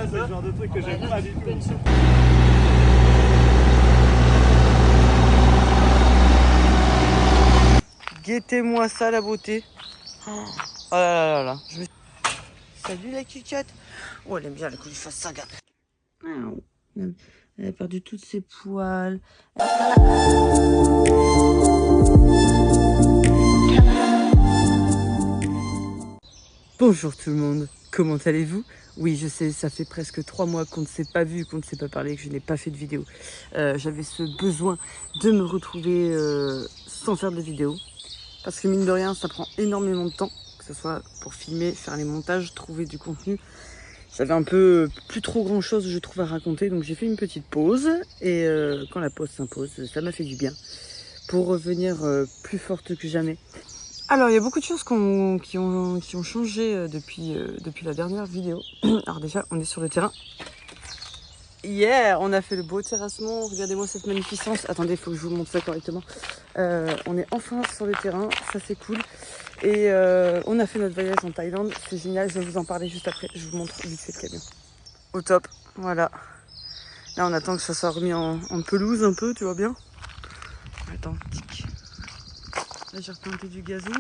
c'est le genre de truc que j'aime pas du tout. Guettez-moi ça, la beauté. Oh là là là. Salut la cucotte. Oh, elle aime bien qu'on lui fasse ça, regarde. Elle a perdu toutes ses poils. Bonjour tout le monde, comment allez-vous? Oui, je sais, ça fait presque 3 mois qu'on ne s'est pas vu, qu'on ne s'est pas parlé, que je n'ai pas fait de vidéo. J'avais ce besoin de me retrouver sans faire de vidéo. Parce que mine de rien, ça prend énormément de temps, que ce soit pour filmer, faire les montages, trouver du contenu. J'avais un peu plus trop grand chose, je trouve, à raconter, donc j'ai fait une petite pause. Et quand la pause s'impose, ça m'a fait du bien pour revenir plus forte que jamais. Alors, il y a beaucoup de choses qui ont changé depuis la dernière vidéo. Alors déjà, on est sur le terrain. Hier, on a fait le beau terrassement. Regardez-moi cette magnificence. Attendez, il faut que je vous montre ça correctement. On est enfin sur le terrain, ça c'est cool. Et on a fait notre voyage en Thaïlande. C'est génial, je vais vous en parler juste après. Je vous montre vite fait le camion. Au top, voilà. Là, on attend que ça soit remis en pelouse un peu, tu vois bien. Attends, tic. Là, j'ai replanté du gazon.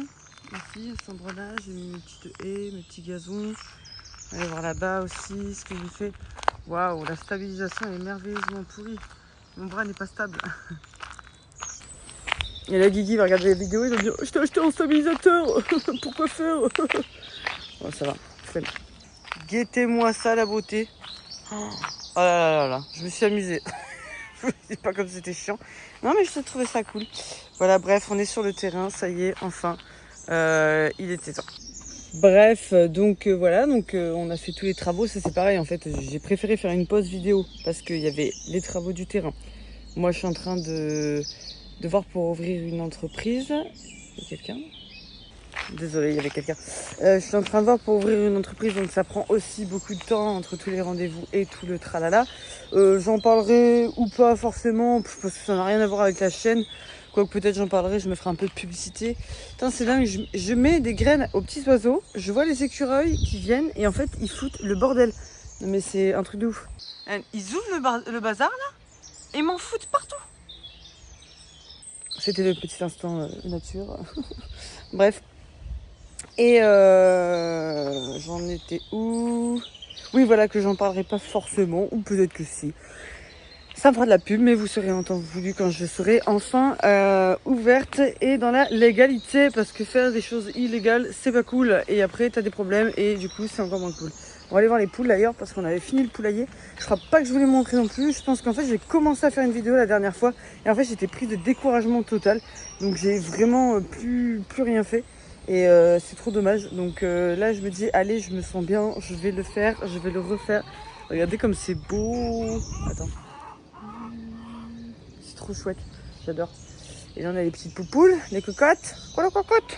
Ici, sans branlage, j'ai mis mes petites haies, mes petits gazons. Allez voir là-bas aussi ce que j'ai fait. Waouh, la stabilisation est merveilleusement pourrie. Mon bras n'est pas stable. Et là, Guigui va regarder la vidéo, il va me dire « Je t'ai acheté un stabilisateur. Pourquoi faire ?» Bon, ça va, flemme. Guettez-moi ça, la beauté. Oh là là là là, je me suis amusée. C'est pas comme c'était chiant. Non, mais je trouvais ça cool. Voilà, bref, on est sur le terrain, ça y est, enfin. Il était temps. Bref, donc voilà, donc on a fait tous les travaux. Ça c'est pareil en fait, j'ai préféré faire une pause vidéo parce qu'il y avait les travaux du terrain. Moi je suis en train de voir pour ouvrir une entreprise. Il y a quelqu'un? Désolée, il y avait quelqu'un. Je suis en train de voir pour ouvrir une entreprise, donc ça prend aussi beaucoup de temps entre tous les rendez-vous et tout le tralala. J'en parlerai ou pas forcément, parce que ça n'a rien à voir avec la chaîne. Quoique peut-être j'en parlerai, je me ferai un peu de publicité. Putain, c'est dingue, je mets des graines aux petits oiseaux, je vois les écureuils qui viennent et en fait ils foutent le bordel. Non mais c'est un truc de ouf. Ils ouvrent le bazar là et m'en foutent partout. C'était le petit instant nature. Bref. Et j'en étais où? Oui, voilà, que j'en parlerai pas forcément, ou peut-être que si. Ça me fera de la pub, mais vous serez en temps voulu quand je serai enfin ouverte et dans la légalité. Parce que faire des choses illégales, c'est pas cool. Et après, t'as des problèmes et du coup, c'est encore moins cool. On va aller voir les poules d'ailleurs, parce qu'on avait fini le poulailler. Je crois pas que je vous l'ai montré non plus. Je pense qu'en fait, j'ai commencé à faire une vidéo la dernière fois. Et en fait, j'étais pris de découragement total. Donc, j'ai vraiment plus rien fait. Et c'est trop dommage. Donc là, je me dis, allez, je me sens bien. Je vais le faire, je vais le refaire. Regardez comme c'est beau. Attends. C'est trop chouette, j'adore. Et là on a les petites poupoules, les cocottes. Quoi la cocotte?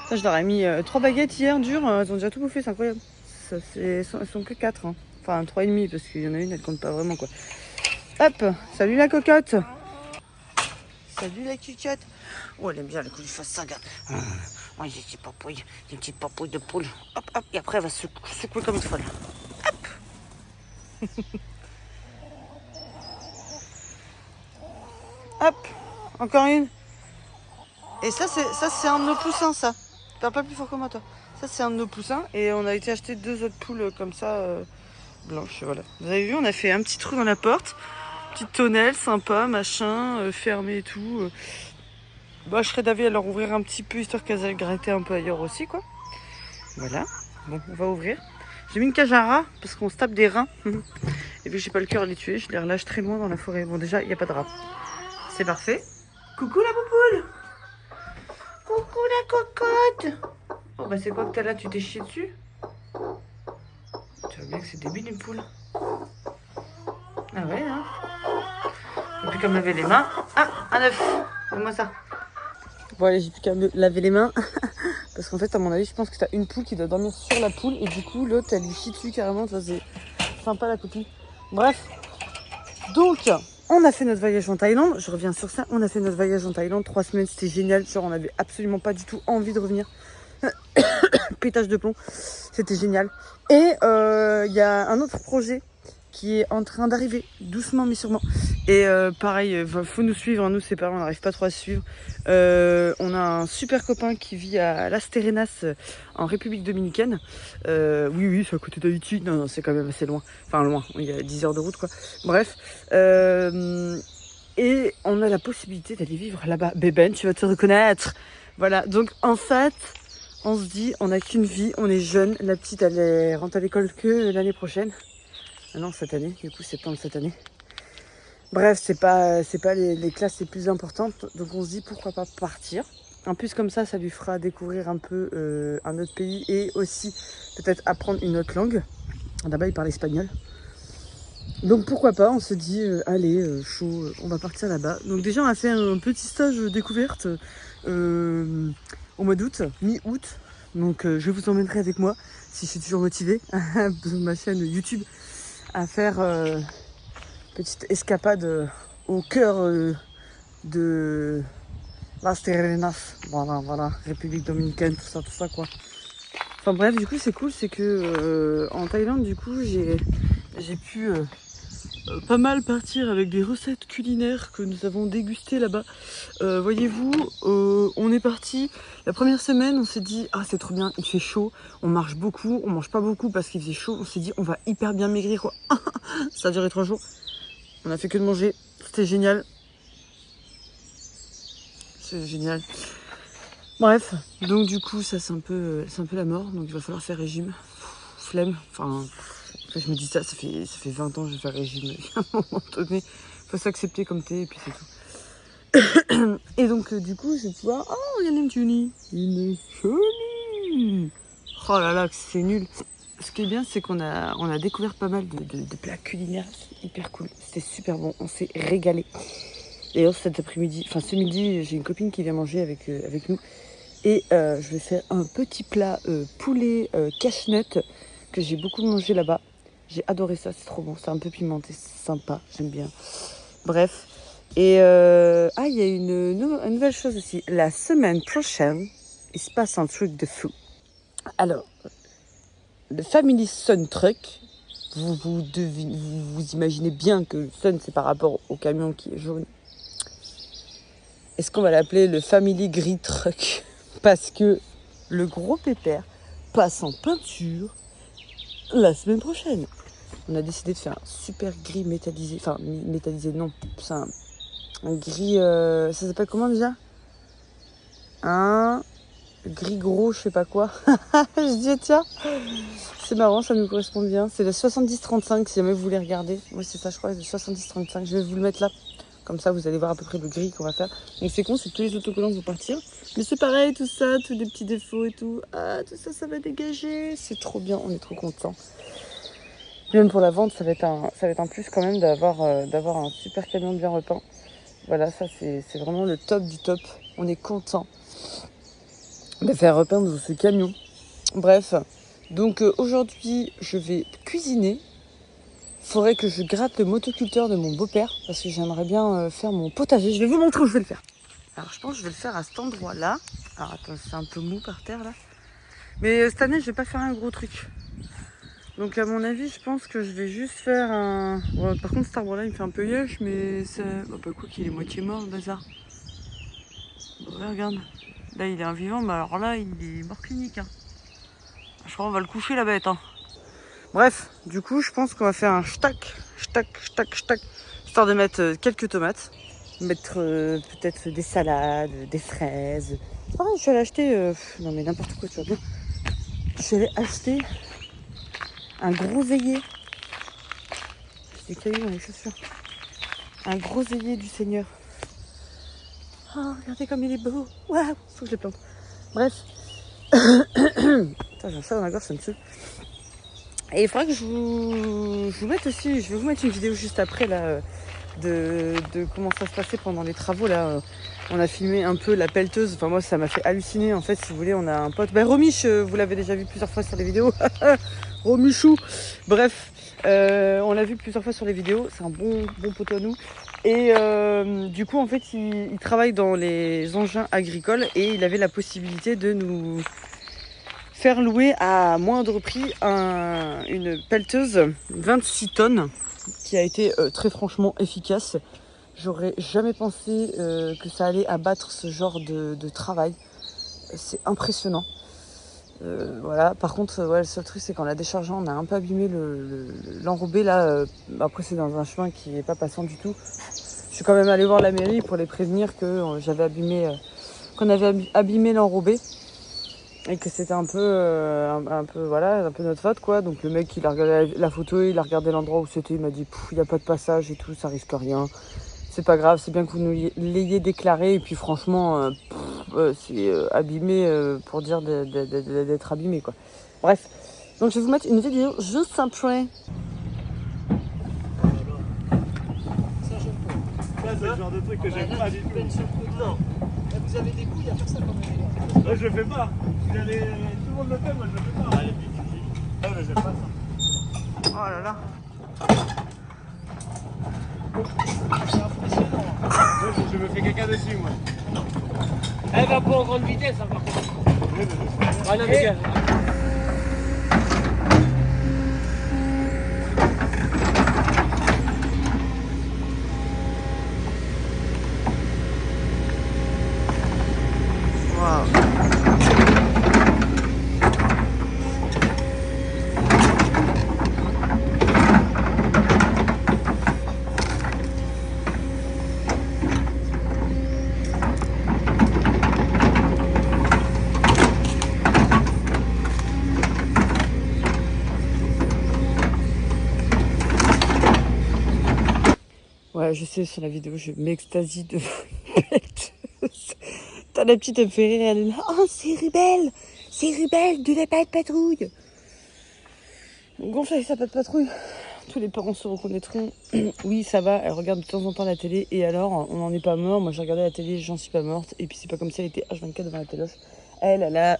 Ça, je leur ai mis 3 baguettes hier, dures, elles ont déjà tout bouffé, c'est incroyable. Elles sont que 4, hein. Enfin 3,5 parce qu'il y en a une, elle compte pas vraiment quoi. Hop, salut la cocotte. Salut la cucotte. Oh, elle aime bien qu'on lui fasse ça, regarde. Oh, il y a des petites papouilles de poule. Hop, hop, et après elle va se secouer comme une folle. Hop. Hop, encore une. Et ça c'est un de nos poussins, ça. Parle pas plus fort que moi, toi. Ça c'est un de nos poussins et on a été acheter 2 autres poules comme ça, blanches, voilà. Vous avez vu, on a fait un petit trou dans la porte, petite tonnelle, sympa, machin, fermé et tout. Bah, je serais d'avis à leur ouvrir un petit peu histoire qu'elles aillent gratter un peu ailleurs aussi, quoi. Voilà. Bon, on va ouvrir. J'ai mis une cage à rats parce qu'on se tape des reins. Et vu que j'ai pas le cœur à les tuer, je les relâche très loin dans la forêt. Bon, déjà, il n'y a pas de rats. C'est parfait. Coucou la poupoule. Coucou la cocotte. Oh bah c'est quoi que t'as là? Tu t'es chié dessus? Tu vois bien que c'est débile une poule. Ah ouais, hein. J'ai plus qu'à me laver les mains. Ah, un œuf. Donne-moi ça. Bon allez, j'ai plus qu'à me laver les mains. Parce qu'en fait, à mon avis, je pense que t'as une poule qui doit dormir sur la poule. Et du coup, l'autre, elle lui chie dessus carrément. Ça, c'est sympa la copine. Bref. Donc... on a fait notre voyage en Thaïlande, je reviens sur ça, on a fait notre voyage en Thaïlande, 3 semaines, c'était génial, genre on avait absolument pas du tout envie de revenir. Pétage de plomb, c'était génial. Et il y a un autre projet qui est en train d'arriver, doucement mais sûrement. Et pareil, faut nous suivre, hein, nous c'est pareil, on n'arrive pas trop à se suivre. On a un super copain qui vit à Las Terrenas, en République Dominicaine. Oui, c'est à côté d'Haïti, non, c'est quand même assez loin. Enfin loin, il y a 10 heures de route quoi. Bref. Et on a la possibilité d'aller vivre là-bas. Bébène, tu vas te reconnaître. Voilà, donc en fait, on se dit, on n'a qu'une vie, on est jeune. La petite, elle rentre à l'école que l'année prochaine. Ah non, cette année, du coup, septembre cette année. Bref, c'est pas les classes les plus importantes. Donc on se dit, pourquoi pas partir. En plus, comme ça lui fera découvrir un peu un autre pays et aussi peut-être apprendre une autre langue. Là-bas, il parle espagnol. Donc pourquoi pas, on se dit, allez, chaud, on va partir là-bas. Donc déjà, on a fait un petit stage découverte au mois d'août, mi-août. Donc je vous emmènerai avec moi, si je suis toujours motivée, sur ma chaîne YouTube, à faire petite escapade au cœur de Las Terrenas. Voilà, République Dominicaine, tout ça quoi. Enfin bref, du coup c'est cool, c'est que en Thaïlande, du coup, j'ai pu pas mal partir avec des recettes culinaires que nous avons dégustées là-bas. Voyez-vous, on est parti la première semaine, on s'est dit ah c'est trop bien, il fait chaud, on marche beaucoup, on mange pas beaucoup parce qu'il faisait chaud, on s'est dit on va hyper bien maigrir quoi. Ça a duré 3 jours, on a fait que de manger, c'était génial. C'est génial. Bref, donc du coup ça c'est un peu la mort, donc il va falloir faire régime. Flemme, enfin je me dis ça fait 20 ans que je vais faire régime. À un moment donné, faut s'accepter comme t'es et puis c'est tout. Et donc du coup je vais pouvoir... Oh, regardez une Junie. Une jolie. Oh là là, c'est nul. Ce qui est bien, c'est qu'on a découvert pas mal de plats culinaires. C'est hyper cool. C'était super bon. On s'est régalé. D'ailleurs cet après-midi, enfin ce midi, j'ai une copine qui vient manger avec nous. Et je vais faire un petit plat poulet cache-nut que j'ai beaucoup mangé là-bas. J'ai adoré ça, c'est trop bon. C'est un peu pimenté, c'est sympa, j'aime bien. Bref. Et il y a une nouvelle chose aussi. La semaine prochaine, il se passe un truc de fou. Alors, le Family Sun Truck, vous imaginez bien que le Sun, c'est par rapport au camion qui est jaune. Est-ce qu'on va l'appeler le Family Gris Truck? Parce que le gros pépère passe en peinture la semaine prochaine. On a décidé de faire un super gris métallisé. Enfin, métallisé, non. C'est un gris... ça s'appelle comment déjà? Un gris gros, je sais pas quoi. Je dis tiens, c'est marrant, ça nous correspond bien. C'est le 70-35 si jamais vous voulez regarder. Moi c'est ça je crois, le 70-35. Je vais vous le mettre là. Comme ça, vous allez voir à peu près le gris qu'on va faire. Donc c'est con, c'est que tous les autocollants vont partir. Mais c'est pareil, tout ça, tous les petits défauts et tout. Ah, tout ça, ça va dégager. C'est trop bien, on est trop contents. Même pour la vente, ça va être un plus quand même d'avoir un super camion bien repeint. Voilà, ça c'est vraiment le top du top. On est content de faire repeindre ce camion. Bref, donc aujourd'hui, je vais cuisiner. Faudrait que je gratte le motoculteur de mon beau-père parce que j'aimerais bien faire mon potager. Je vais vous montrer où je vais le faire. Alors je pense que je vais le faire à cet endroit-là. Alors attends, c'est un peu mou par terre là. Mais cette année, je vais pas faire un gros truc. Donc à mon avis, je pense que je vais juste faire un... Ouais, par contre, cet arbre-là, il me fait un peu yèche, mais ça... Bah, pas quoi qu'il est moitié mort, le bazar. Ouais, regarde. Là, il est un vivant, mais alors là, il est mort clinique. Hein. Je crois qu'on va le coucher, la bête. Hein. Bref, du coup, je pense qu'on va faire un stack, histoire de mettre quelques tomates, mettre peut-être des salades, des fraises. Ah, je suis allée acheter, non mais n'importe quoi, tu vois. Je suis allée acheter un groseillier. J'ai des cailloux dans les chaussures. Un groseillier du Seigneur. Oh, regardez comme il est beau. Waouh, faut que je le plante. Bref. Putain, j'ai un chat dans la gorge, ça me tue. Et il faudra que je vous mette aussi, je vais vous mettre une vidéo juste après là de comment ça se passait pendant les travaux là. On a filmé un peu la pelleteuse, enfin moi ça m'a fait halluciner en fait si vous voulez. On a un pote, Romiche, vous l'avez déjà vu plusieurs fois sur les vidéos. Romichou. Bref, on l'a vu plusieurs fois sur les vidéos, c'est un bon poteau à nous. Et du coup en fait il travaille dans les engins agricoles et il avait la possibilité de nous faire louer à moindre prix une pelleteuse 26 tonnes qui a été très franchement efficace. J'aurais jamais pensé que ça allait abattre ce genre de travail. C'est impressionnant. Voilà. Par contre, ouais, le seul truc, c'est qu'en la déchargeant, on a un peu abîmé l'enrobé là. Après, c'est dans un chemin qui n'est pas passant du tout. Je suis quand même allée voir la mairie pour les prévenir que j'avais abîmé, qu'on avait abîmé l'enrobé et que c'était un peu, voilà, un peu notre faute quoi. Donc le mec, il a regardé la photo, il a regardé l'endroit où c'était, il m'a dit, il n'y a pas de passage et tout, ça risque rien. C'est pas grave, c'est bien que vous nous l'ayez déclaré. Et puis franchement, c'est abîmé pour dire d'être abîmé quoi. Bref, donc je vais vous mettre une vidéo juste après. Ça, c'est le genre de truc que j'aime pas du tout. Non. Vous avez des couilles à faire ça quand même. Moi, je le fais pas. Tout le monde le fait, moi, je le fais pas. Allez, mais je fais pas ça. Oh là là. C'est impressionnant. Moi, je me fais caca dessus, moi. Elle va pas en grande vitesse, hein, par contre. Ah non, mais gars. Ouais, je sais, sur la vidéo, je m'extasie de T'as la petite, elle me fait rire, elle est là. Oh, c'est Rubelle de la patte patrouille. Gonfle avec sa patte patrouille. Tous les parents se reconnaîtront. Oui, ça va, elle regarde de temps en temps la télé. Et alors, on n'en est pas mort. Moi, j'ai regardé la télé, j'en suis pas morte. Et puis, c'est pas comme si elle était H24 devant la téloche. Elle a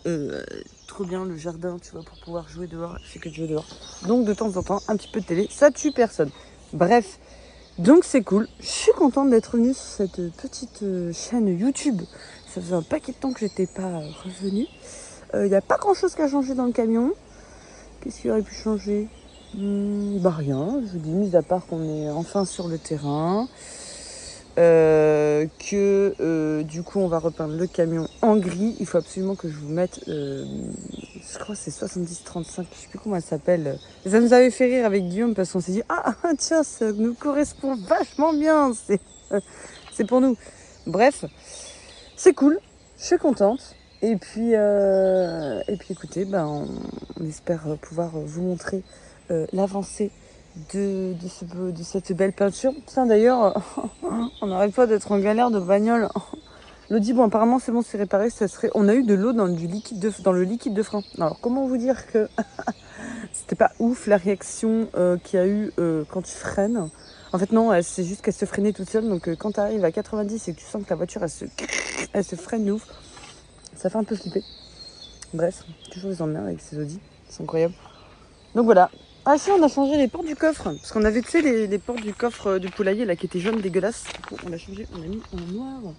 trop bien le jardin, tu vois, pour pouvoir jouer dehors. Elle fait que de jouer dehors. Donc, de temps en temps, un petit peu de télé, ça tue personne. Bref. Donc c'est cool, je suis contente d'être venue sur cette petite chaîne YouTube. Ça faisait un paquet de temps que j'étais pas revenue. Il n'y a pas grand chose qui a changé dans le camion. Qu'est-ce qui aurait pu changer? Bah rien, je vous dis, mis à part qu'on est enfin sur le terrain. Du coup on va repeindre le camion en gris. Il faut absolument que je vous mette, je crois que c'est 70-35, je sais plus comment elle s'appelle. Ça nous avait fait rire avec Guillaume parce qu'on s'est dit ah tiens, ça nous correspond vachement bien, c'est pour nous. Bref, c'est cool, je suis contente. Et puis écoutez, on espère pouvoir vous montrer l'avancée de cette belle peinture. Putain, d'ailleurs, on n'arrête pas d'être en galère de bagnole. L'Audi, bon, apparemment, c'est bon, c'est réparé. On a eu de l'eau dans le liquide de frein. Alors, comment vous dire que c'était pas ouf la réaction qu'il y a eu quand tu freines. En fait, non, c'est juste qu'elle se freinait toute seule. Donc, quand tu arrives à 90 et que tu sens que la voiture, elle se freine de ouf, ça fait un peu flipper. Bref, toujours les emmerdes avec ces Audi. C'est incroyable. Donc, voilà. Ah si, on a changé les portes du coffre. Parce qu'on avait, tu sais, les portes du coffre du poulailler là qui étaient jaunes, dégueulasses. Du coup, on a changé, on a mis en noir.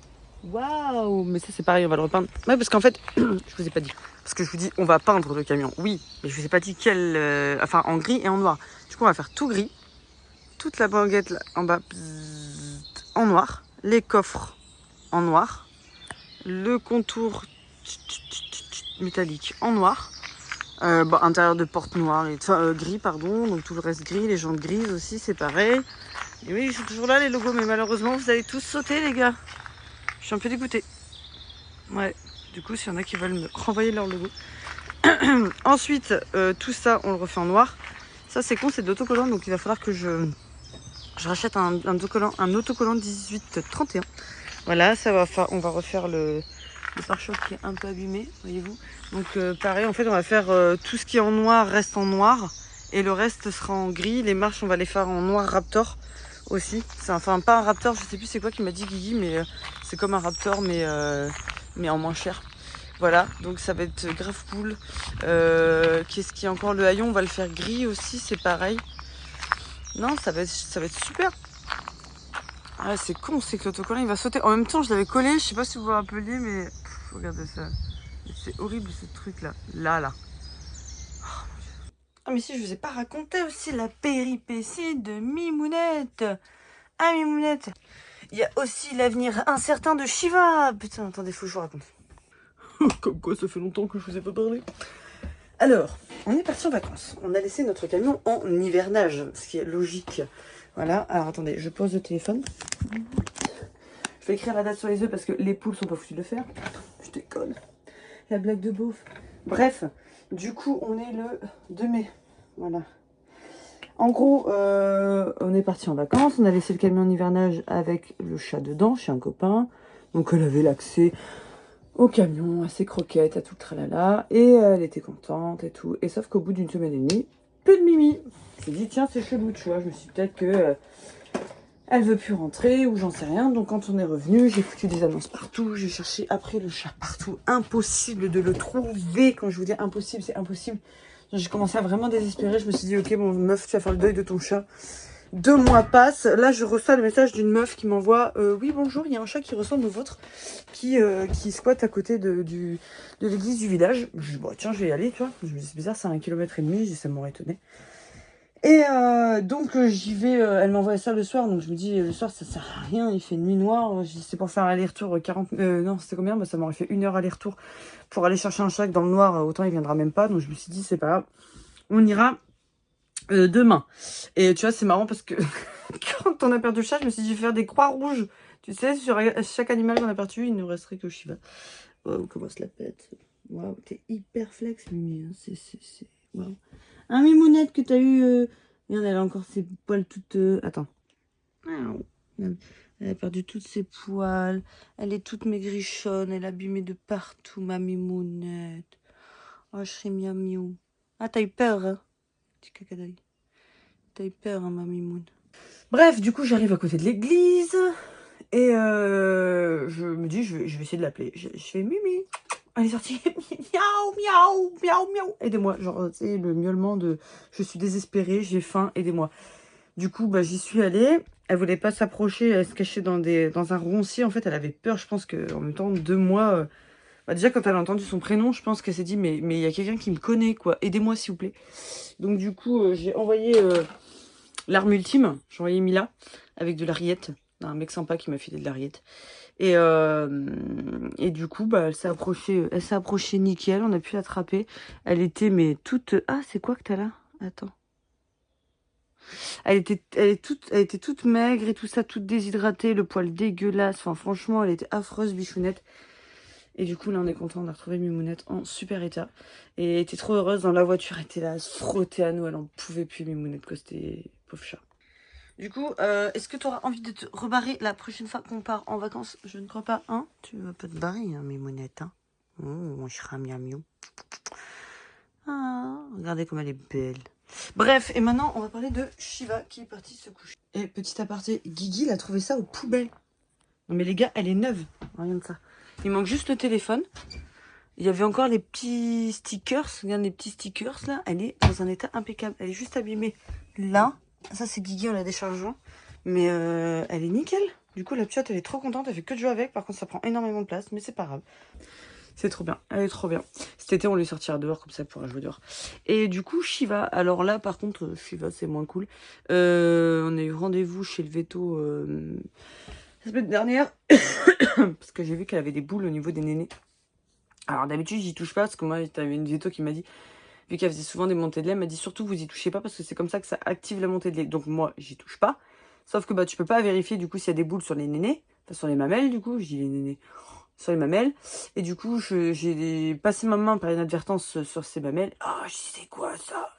Waouh! Mais ça c'est pareil, on va le repeindre. Ouais, parce qu'en fait, je vous ai pas dit. Parce que je vous dis, on va peindre le camion. Oui, mais je vous ai pas dit quel... enfin, en gris et en noir. Du coup, on va faire tout gris. Toute la banquette là, en bas, en noir. Les coffres en noir. Le contour métallique en noir. Intérieur de porte noire, gris pardon, donc tout le reste gris, les jantes grises aussi c'est pareil. Et oui ils sont toujours là les logos, mais malheureusement vous avez tous sauté les gars. Je suis un peu dégoûtée. Ouais, du coup s'il y en a qui veulent me renvoyer leur logo. Ensuite tout ça on le refait en noir. Ça c'est con, c'est de l'autocollant, donc il va falloir que je rachète un autocollant 1831. Voilà, on va refaire le pare-choc qui est un peu abîmé, voyez-vous. Donc pareil, en fait on va faire tout ce qui est en noir reste en noir et le reste sera en gris. Les marches on va les faire en noir Raptor aussi. C'est enfin pas un Raptor, je sais plus c'est quoi qui m'a dit Guigui, mais c'est comme un Raptor mais en moins cher. Voilà, donc ça va être grave cool. Qu'est-ce qu'il y a encore? Le haillon on va le faire gris aussi, c'est pareil. Non, ça va être super. Ah, c'est con, c'est que l'autocollant il va sauter. En même temps, je l'avais collé, je sais pas si vous vous rappeliez, mais regardez ça. C'est horrible ce truc là. Là. Ah mais si, je vous ai pas raconté aussi la péripétie de Mimounette. Ah Mimounette. Il y a aussi l'avenir incertain de Shiva. Putain, attendez, faut que je vous raconte. Comme quoi, ça fait longtemps que je vous ai pas parlé. Alors, on est parti en vacances. On a laissé notre camion en hivernage, ce qui est logique. Voilà, alors attendez, je pose le téléphone. Je vais écrire la date sur les œufs parce que les poules sont pas foutues de le faire. Je déconne. La blague de beauf. Bref, du coup, on est le 2 mai. Voilà. En gros, on est parti en vacances. On a laissé le camion en hivernage avec le chat dedans, chez un copain. Donc elle avait l'accès au camion, à ses croquettes, à tout le tralala. Et elle était contente et tout. Et sauf qu'au bout d'une semaine et demie, plus de Mimi. Je me suis dit, tiens, c'est chelou, tu vois. Je me suis dit peut-être que elle veut plus rentrer ou j'en sais rien. Donc quand on est revenu, j'ai foutu des annonces partout. J'ai cherché après le chat partout. Impossible de le trouver. Quand je vous dis impossible, c'est impossible. J'ai commencé à vraiment désespérer. Je me suis dit, ok, bon, meuf, tu vas faire le deuil de ton chat. 2 mois passent. Là, je reçois le message d'une meuf qui m'envoie oui, bonjour, il y a un chat qui ressemble au vôtre qui squatte à côté de l'église du village. Je dis, bon, tiens, je vais y aller, tu vois. Je me dis, c'est bizarre, c'est à 1,5 km. Je dis, ça m'aurait étonné. Et donc, j'y vais. Elle m'envoie ça le soir. Donc, je me dis, le soir, ça sert à rien. Il fait nuit noire. Je dis, c'est pour faire aller-retour 40. Non, c'était combien? Bah, ça m'aurait fait 1 heure aller-retour pour aller chercher un chat dans le noir. Autant il viendra même pas. Donc, je me suis dit, c'est pas grave. On ira demain. Et tu vois, c'est marrant parce que quand on a perdu le chat, je me suis dit, je vais faire des croix rouges. Tu sais, sur chaque animal qu'on a perdu, il ne resterait que Shiva. Waouh, comment se la pète. Waouh, t'es hyper flex, Mimi. Hein. C'est... Waouh. Un Mimounette que t'as eu... Regarde, elle a encore ses poils toutes... Attends. Elle a perdu toutes ses poils. Elle est toute maigrichonne. Elle est abîmée de partout, ma Mimounette. Oh, je serais miam miou. Ah, t'as eu peur, hein? Petit caca d'œil. T'as eu peur, hein, ma Mimoune. Bref, du coup, j'arrive à côté de l'église. Et je me dis, je vais essayer de l'appeler. Je fais Mimi. Elle est sortie. Miaou, miaou, miaou, miaou. Aidez-moi. Genre, c'est le miaulement de je suis désespérée, j'ai faim, aidez-moi. Du coup, bah, j'y suis allée. Elle voulait pas s'approcher, elle se cachait dans un roncier. En fait, elle avait peur. Je pense qu'en même temps, 2 mois. Bah, déjà, quand elle a entendu son prénom, je pense qu'elle s'est dit, mais il y a quelqu'un qui me connaît, quoi. Aidez-moi, s'il vous plaît. Donc, du coup, j'ai envoyé l'arme ultime. J'ai envoyé Mila avec de la rillette. Un mec sympa qui m'a filé de la rillette. Et du coup, bah, elle s'est approchée nickel. On a pu l'attraper. Elle était, mais toute... Ah, c'est quoi que t'as là? Attends. Elle était toute maigre et tout ça, toute déshydratée, le poil dégueulasse. Enfin, franchement, elle était affreuse, bichounette. Et du coup, là, on est content de retrouver Mimounette en super état. Et elle était trop heureuse dans la voiture. Elle était là, à se frotter à nous. Elle en pouvait plus, Mimounette, quoi. C'était pauvre chat. Du coup, est-ce que tu auras envie de te rebarrer la prochaine fois qu'on part en vacances? Je ne crois pas, hein? Tu vas pas te barrer, hein, Mimounette, hein? Oh, mon chat miam. Ah, regardez comme elle est belle. Bref, et maintenant, on va parler de Shiva qui est partie se coucher. Et petit aparté, Guigui, il a trouvé ça aux poubelles. Non mais les gars, elle est neuve. Regarde ça. Il manque juste le téléphone. Il y avait encore les petits stickers. Regarde les petits stickers là. Elle est dans un état impeccable. Elle est juste abîmée là. Ça c'est Guigui, on l'a déchargé. Mais elle est nickel. Du coup la petite elle est trop contente. Elle fait que de jouer avec. Par contre ça prend énormément de place. Mais c'est pas grave. C'est trop bien. Elle est trop bien. Cet été on lui sortira dehors comme ça elle pourra jouer dehors. Et du coup Shiva. Alors là par contre Shiva c'est moins cool. On a eu rendez-vous chez le veto la semaine dernière. Parce que j'ai vu qu'elle avait des boules au niveau des nénés. Alors d'habitude j'y touche pas parce que moi t'avais une veto qui m'a dit, vu qu'elle faisait souvent des montées de lait, elle m'a dit surtout vous y touchez pas parce que c'est comme ça que ça active la montée de lait. Donc moi j'y touche pas. Sauf que bah tu peux pas vérifier du coup s'il y a des boules sur les nénés, enfin sur les mamelles du coup, je dis les nénés, sur les mamelles. Et du coup j'ai passé ma main par inadvertance sur ces mamelles. Ah je sais quoi ça?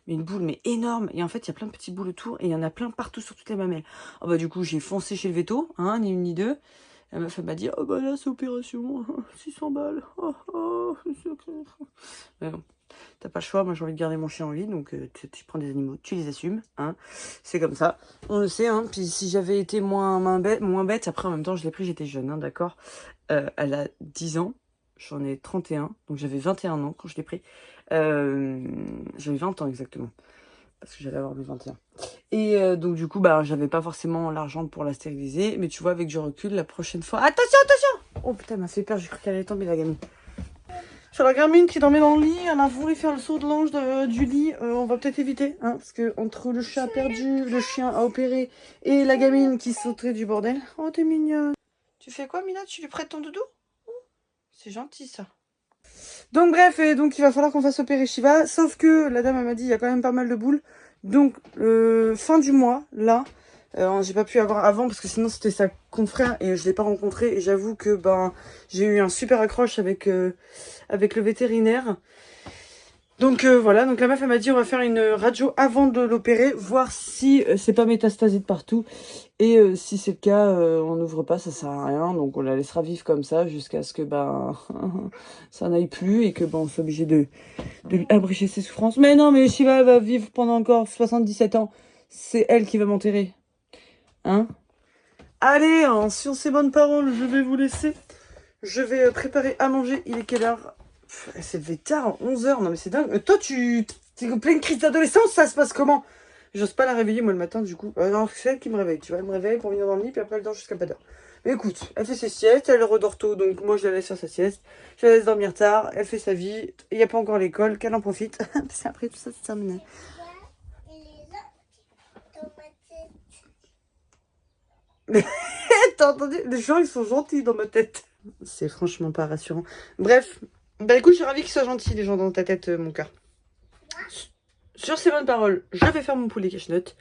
Mais une boule mais énorme. Et en fait il y a plein de petites boules autour et il y en a plein partout sur toutes les mamelles. Ah bah du coup j'ai foncé chez le veto, hein, ni une ni deux. La meuf, elle m'a dit, oh bah là, c'est opération, 600 balles. Mais bon, t'as pas le choix, moi j'ai envie de garder mon chien en vie, donc tu prends des animaux, tu les assumes, hein. C'est comme ça, on le sait, hein. Puis si j'avais été moins bête, après en même temps, je l'ai pris, j'étais jeune, hein, d'accord. Elle a 10 ans, j'en ai 31, donc j'avais 21 ans quand je l'ai pris. J'avais 20 ans exactement. Parce que j'allais avoir mes 21. Et donc du coup, bah, j'avais pas forcément l'argent pour la stériliser. Mais tu vois, avec du recul, la prochaine fois... Attention, attention! Oh putain, elle m'a fait peur, j'ai cru qu'elle allait tomber la gamine. Sur la gamine qui dormait dans le lit, elle a voulu faire le saut de l'ange du lit. On va peut-être éviter, hein, parce que entre le chat perdu, le chien à opérer et la gamine qui sauterait du bordel. Oh, t'es mignonne. Tu fais quoi, Mila? Tu lui prêtes ton doudou? C'est gentil, ça. Donc bref, et donc il va falloir qu'on fasse opérer Shiva. Sauf que la dame, elle m'a dit, il y a quand même pas mal de boules. Donc, fin du mois, là, j'ai pas pu avoir avant parce que sinon c'était sa confrère et je l'ai pas rencontré. Et j'avoue que ben j'ai eu un super accroche avec le vétérinaire. Donc voilà, donc la meuf elle m'a dit on va faire une radio avant de l'opérer, voir si c'est pas métastasé de partout. Et si c'est le cas, on n'ouvre pas, ça sert à rien. Donc on la laissera vivre comme ça jusqu'à ce que ben ça n'aille plus et que ben on soit obligé de lui abréger ses souffrances. Mais non, mais Shiva va vivre pendant encore 77 ans. C'est elle qui va m'enterrer. Hein? Allez, hein, sur ces bonnes paroles, je vais vous laisser. Je vais préparer à manger. Il est quelle heure? Elle s'est levée tard, 11h. Non mais c'est dingue. Toi, t'es en pleine crise d'adolescence, ça se passe comment? J'ose pas la réveiller moi le matin du coup. Alors c'est elle qui me réveille, tu vois. Elle me réveille pour venir dans le lit, puis après elle dort jusqu'à pas d'heure. Mais écoute, elle fait ses siestes, elle redort tôt, donc moi je la laisse faire sa sieste. Je la laisse dormir tard, elle fait sa vie. Il n'y a pas encore l'école, qu'elle en profite. Parce qu'après tout ça, c'est terminé. Mais t'as entendu? Les gens ils sont gentils dans ma tête. C'est franchement pas rassurant. Bref, bah écoute, je suis ravie qu'ils soient gentils les gens dans ta tête, mon cœur. Sur ces bonnes paroles, je vais faire mon poulet cache-note.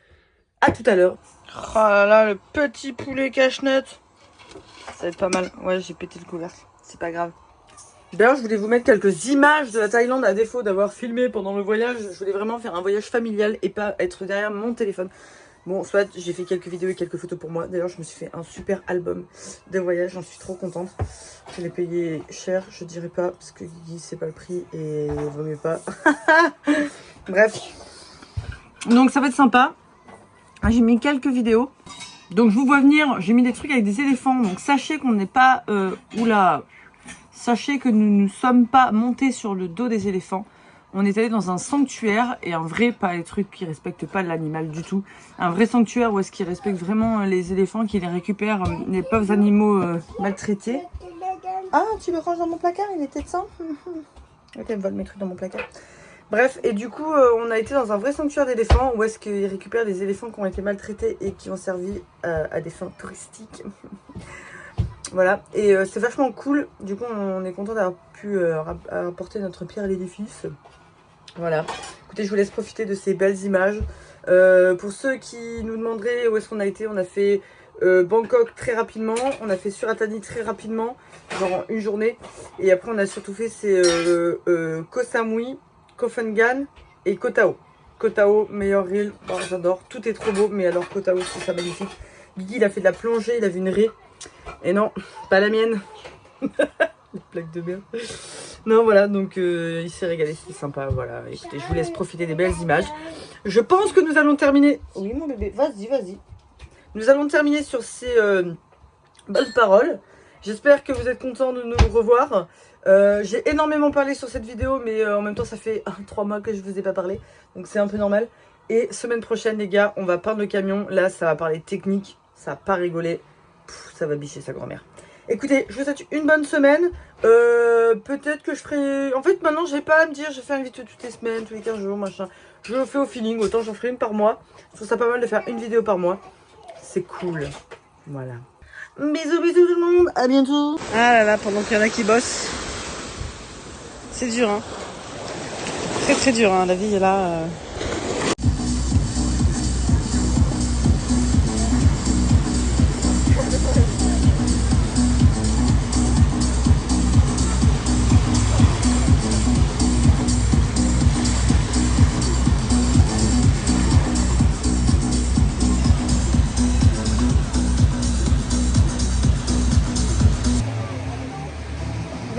À tout à l'heure. Oh là là, le petit poulet cache-note. Ça va être pas mal. Ouais, j'ai pété le couvercle. C'est pas grave. D'ailleurs, je voulais vous mettre quelques images de la Thaïlande à défaut d'avoir filmé pendant le voyage. Je voulais vraiment faire un voyage familial et pas être derrière mon téléphone. Bon, soit j'ai fait quelques vidéos et quelques photos pour moi. D'ailleurs, je me suis fait un super album de voyage. J'en suis trop contente. Je l'ai payé cher, je dirais pas, parce que Guigui, c'est pas le prix et il vaut mieux pas. Bref. Donc, ça va être sympa. J'ai mis quelques vidéos. Donc, je vous vois venir. J'ai mis des trucs avec des éléphants. Donc, sachez qu'on n'est pas... oula. Sachez que nous ne sommes pas montés sur le dos des éléphants. On est allé dans un sanctuaire, et un vrai, pas les trucs qui respectent pas l'animal du tout. Un vrai sanctuaire où est-ce qu'ils respectent vraiment les éléphants, qui les récupèrent, les pauvres animaux maltraités. Ah, tu le ranges dans mon placard, il était de sang. Ok, elle vole mes trucs dans mon placard. Bref, et du coup, on a été dans un vrai sanctuaire d'éléphants, où est-ce qu'ils récupèrent des éléphants qui ont été maltraités et qui ont servi à des fins touristiques. Voilà, et c'est vachement cool. Du coup, on est content d'avoir pu apporter notre pierre à l'édifice. Voilà. Écoutez, je vous laisse profiter de ces belles images. Pour ceux qui nous demanderaient où est-ce qu'on a été, on a fait Bangkok très rapidement. On a fait Suratani très rapidement, genre en une journée. Et après, on a surtout fait Koh Samui, Koh Phangan et Koh Tao. Koh Tao, meilleure île. Oh, j'adore. Tout est trop beau, mais alors Koh Tao, c'est ça magnifique. Guigui, il a fait de la plongée, il a vu une raie. Et non, pas la mienne. La plaque de merde. Non, voilà, donc il s'est régalé, c'était sympa. Voilà, écoutez, je vous laisse profiter des belles images. Je pense que nous allons terminer... Oui, mon bébé, vas-y, vas-y. Nous allons terminer sur ces bonnes paroles. J'espère que vous êtes contents de nous revoir. J'ai énormément parlé sur cette vidéo, mais en même temps, ça fait 3 mois que je vous ai pas parlé. Donc c'est un peu normal. Et semaine prochaine, les gars, on va peindre le camion. Là, ça va parler technique, ça va pas rigoler. Ça va bicher sa grand-mère. Écoutez, je vous souhaite une bonne semaine. Peut-être que je ferai... En fait, maintenant, j'ai pas à me dire, je fais une vidéo toutes les semaines, tous les 15 jours, machin. Je le fais au feeling, autant j'en ferai une par mois. Je trouve ça pas mal de faire une vidéo par mois. C'est cool. Voilà. Bisous, bisous tout le monde. À bientôt. Ah là là, pendant qu'il y en a qui bossent. C'est dur, hein. Très très dur, hein. La vie est là...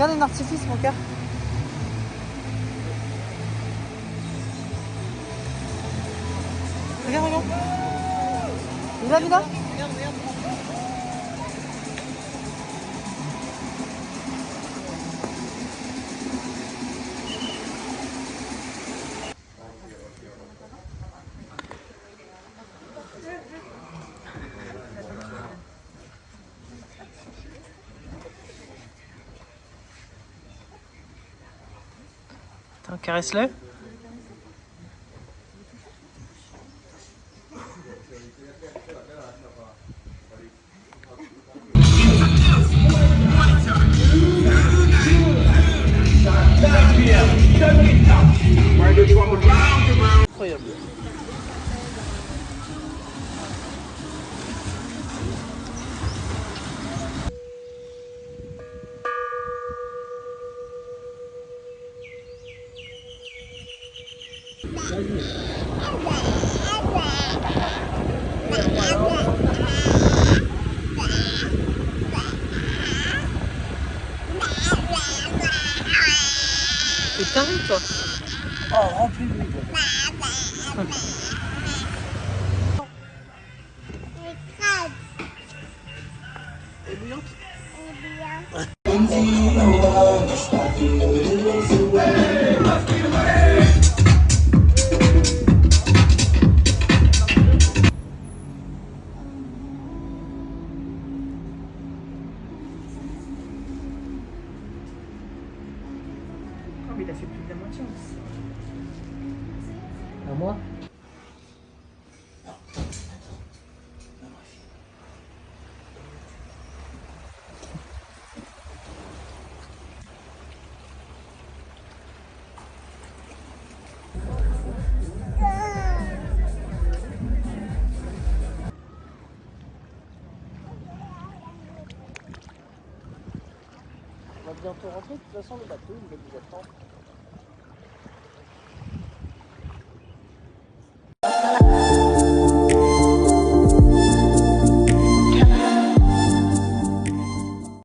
Regarde un artifice, mon cœur. Regarde, regarde. Mila, Mila. caresse-le. Incroyable. T'es taré, toi. Oh, remplis-lui. Elle est bouillante. Oh, mais il a fait plus de la moitié aussi. À moi. On va bientôt rentrer, de toute façon le bateau il va nous attendre.